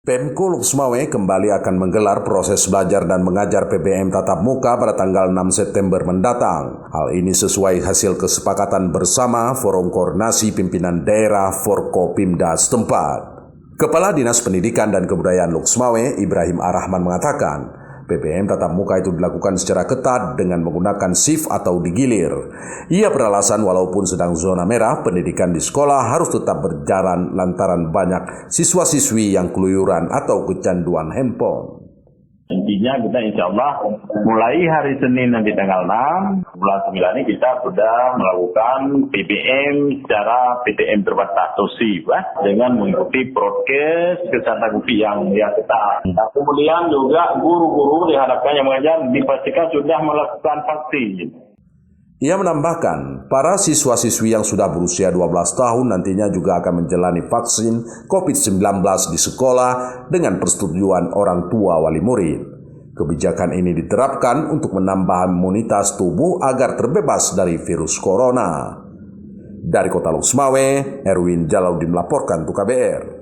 Pemko Luxmawe kembali akan menggelar proses belajar dan mengajar PBM tatap muka pada tanggal 6 September mendatang. Hal ini sesuai hasil kesepakatan bersama Forum Koordinasi Pimpinan Daerah Forkopimda setempat. Kepala Dinas Pendidikan dan Kebudayaan Luxmawe, Ibrahim Arrahman mengatakan, PBM tatap muka itu dilakukan secara ketat dengan menggunakan shift atau digilir. Ia beralasan walaupun sedang zona merah, pendidikan di sekolah harus tetap berjalan lantaran banyak siswa-siswi yang keluyuran atau kecanduan handphone. Intinya kita insya Allah mulai hari Senin nanti tanggal 6 bulan 9 ini kita sudah melakukan PBM secara PTM terbatas atau SIP dengan mengikuti prokes kesehatan yang ketat. Nah, kemudian juga guru-guru diharapkan yang mengajar dipastikan sudah melakukan vaksin. Ia menambahkan, para siswa-siswi yang sudah berusia 12 tahun nantinya juga akan menjalani vaksin COVID-19 di sekolah dengan persetujuan orang tua wali murid. Kebijakan ini diterapkan untuk menambah imunitas tubuh agar terbebas dari virus corona. Dari Kota Luxmawe, Erwin Jalaudin melaporkan untuk KBR.